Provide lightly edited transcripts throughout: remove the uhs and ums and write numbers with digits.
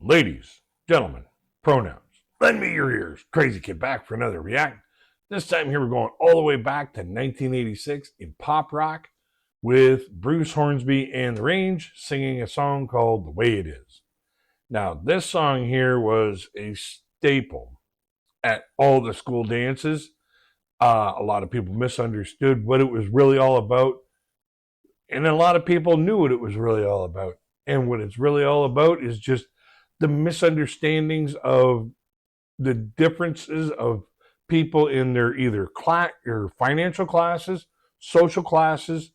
Ladies, gentlemen, pronouns, lend me your ears. Crazy Kid back for another react. This time here we're going all the way back to 1986 in pop rock with Bruce Hornsby and the Range singing a song called The Way It Is. Now, this song here was a staple at all the school dances. A lot of people misunderstood what it was really all about, and a lot of people knew what it was really all about. And what it's really all about is just the misunderstandings of the differences of people in their either class or financial classes, social classes,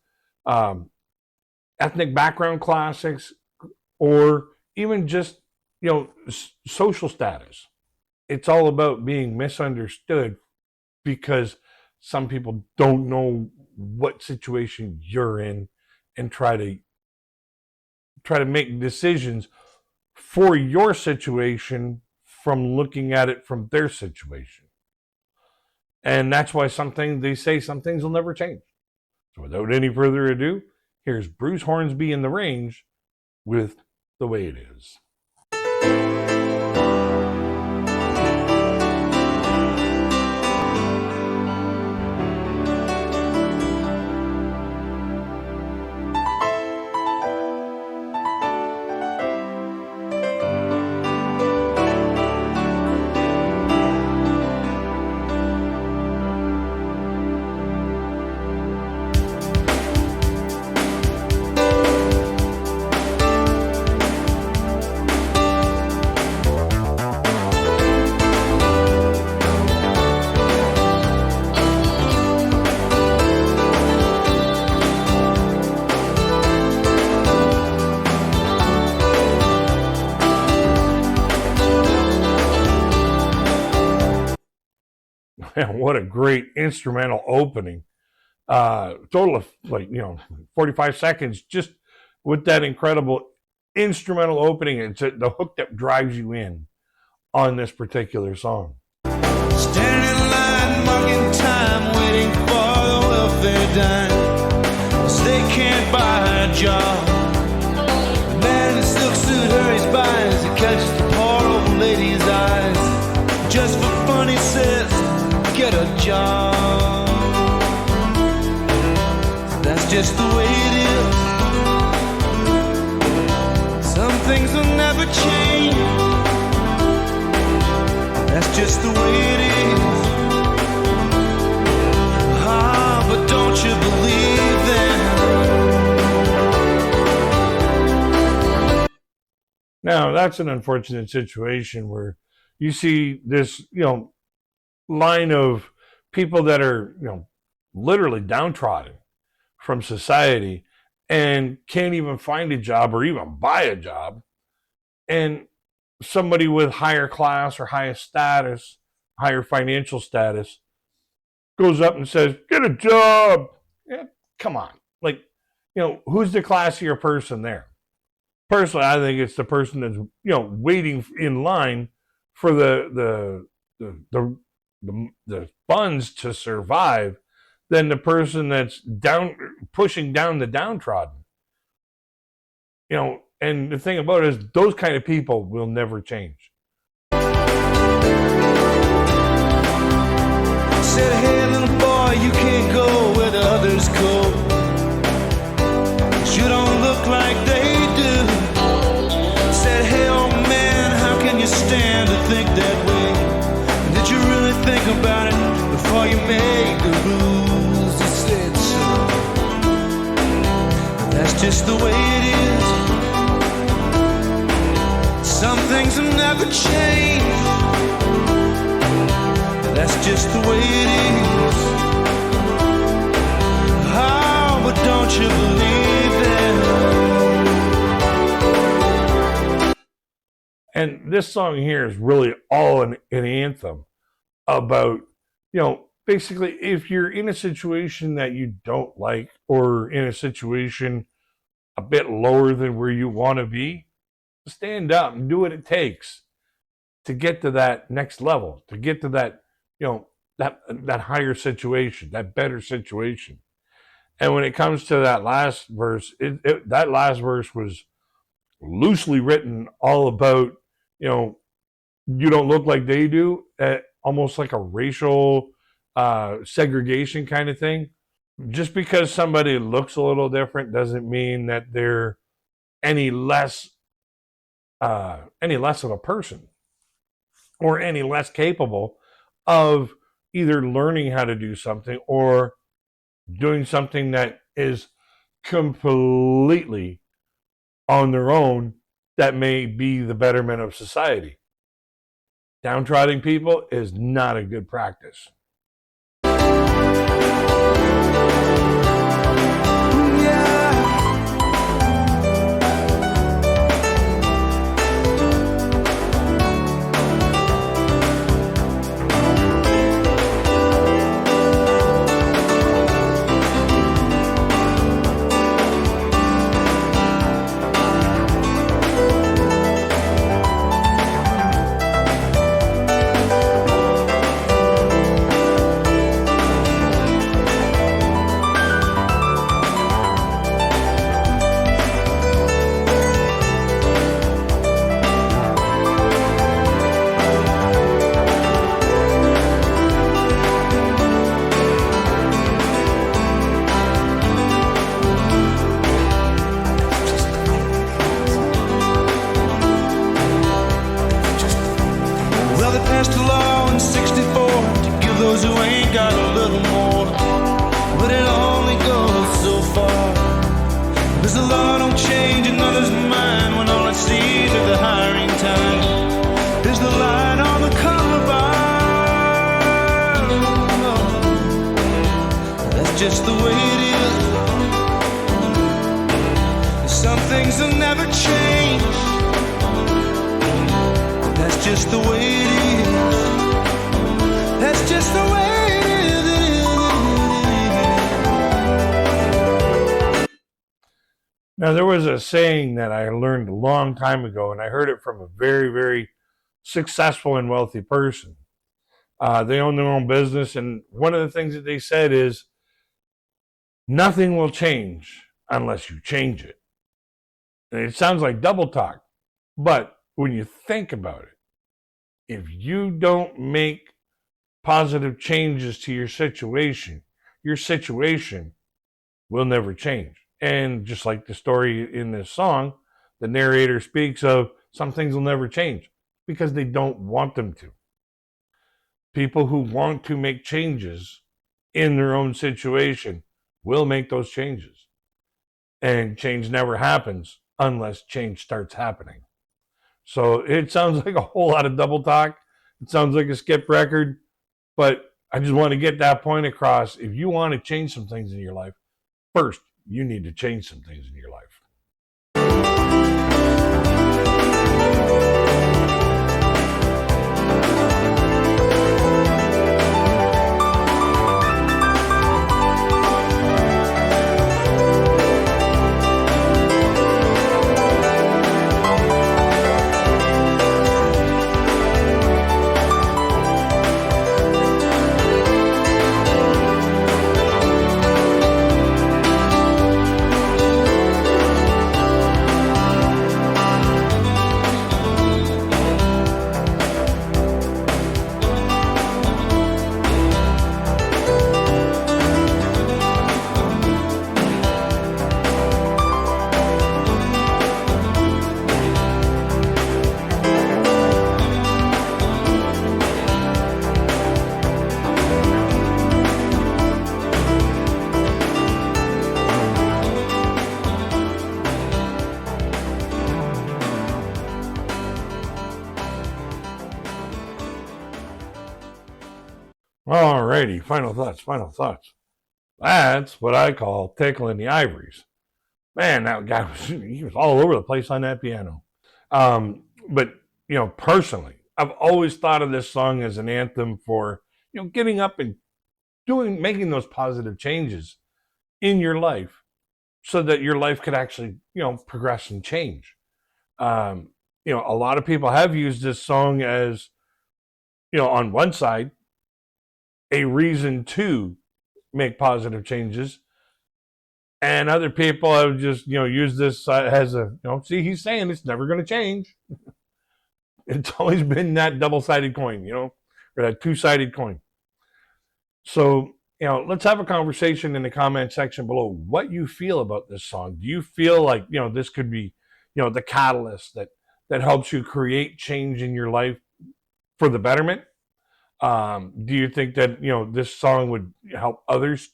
ethnic background classes, or even just social status. It's all about being misunderstood because some people don't know what situation you're in and try to make decisions for your situation from looking at it from their situation. And that's why they say some things will never change. So without any further ado, here's Bruce Hornsby and the Range with The Way It Is. Man, what a great instrumental opening. Total of 45 seconds just with that incredible instrumental opening. It's the hook that drives you in on this particular song. Standing in line, marking time, waiting for the welfare dime, 'cause they can't buy a job. The man in the silk suit hurries by as he catches the poor old lady's eyes. Just for fun, he says, get a job. That's just the way it is. Some things will never change. That's just the way it is. Ah, but don't you believe them? Now, that's an unfortunate situation where you see this, line of people that are, literally downtrodden from society and can't even find a job or even buy a job. And somebody with higher class or higher status, higher financial status, goes up and says, get a job. Yeah, come on. Who's the classier person there? Personally, I think it's the person that's, waiting in line for the funds to survive than the person that's pushing down the downtrodden. And the thing about it is those kind of people will never change. Said, hey little boy, you can't go where the others go. You don't look like they do. Said, hey old man, how can you stand to think that way? Did you really think about it before you made the rules? He said so. That's just the way it is. Some things will never change. That's just the way it is. Oh, but don't you believe them? And this song here is really all an anthem about, basically if you're in a situation that you don't like or in a situation a bit lower than where you want to be, stand up and do what it takes to get to that next level, to get to that, that higher situation, that better situation. And when it comes to that last verse, that last verse was loosely written all about you don't look like they do, almost like a racial segregation kind of thing. Just because somebody looks a little different doesn't mean that they're any less of a person or any less capable of either learning how to do something or doing something that is completely on their own that may be the betterment of society. Downtrodden people is not a good practice. Just the way it is. Some things will never change. That's just the way it is. That's just the way it is. Now, there was a saying that I learned a long time ago, and I heard it from a very, very successful and wealthy person. They own their own business, and one of the things that they said is, nothing will change unless you change it. And it sounds like double talk, but when you think about it, if you don't make positive changes to your situation will never change. And just like the story in this song, the narrator speaks of some things will never change because they don't want them to. People who want to make changes in their own situation will make those changes. And change never happens unless change starts happening. So it sounds like a whole lot of double talk. It sounds like a skip record, but I just want to get that point across. If you want to change some things in your life, first, you need to change some things in your life. Alrighty, final thoughts. That's what I call tickling the ivories. Man, that guy he was all over the place on that piano. But personally, I've always thought of this song as an anthem for getting up and making those positive changes in your life, so that your life could actually progress and change. A lot of people have used this song as on one side a reason to make positive changes, and other people have just used this as a see, he's saying it's never going to change. It's always been that double-sided coin, or that two-sided coin. So, let's have a conversation in the comment section below what you feel about this song. Do you feel like, this could be, the catalyst that helps you create change in your life for the betterment? Do you think that, this song would help others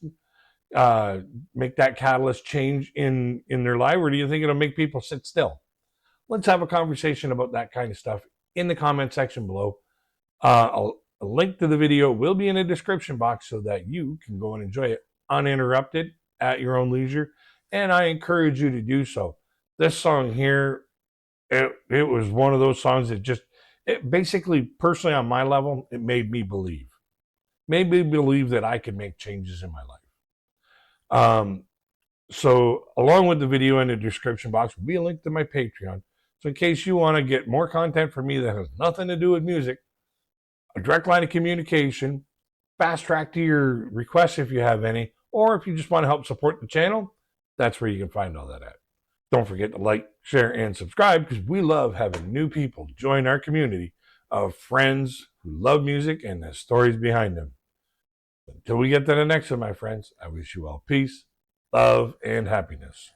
make that catalyst change in their life? Or do you think it'll make people sit still? Let's have a conversation about that kind of stuff in the comment section below. A link to the video will be in the description box so that you can go and enjoy it uninterrupted at your own leisure. And I encourage you to do so. This song here, it was one of those songs that it basically, personally on my level, it made me believe. Made me believe that I could make changes in my life. So along with the video in the description box will be a link to my Patreon. So in case you want to get more content from me that has nothing to do with music, a direct line of communication, fast track to your requests if you have any, or if you just want to help support the channel, that's where you can find all that at. Don't forget to like, share, and subscribe because we love having new people join our community of friends who love music and the stories behind them. Until we get to the next one, my friends, I wish you all peace, love, and happiness.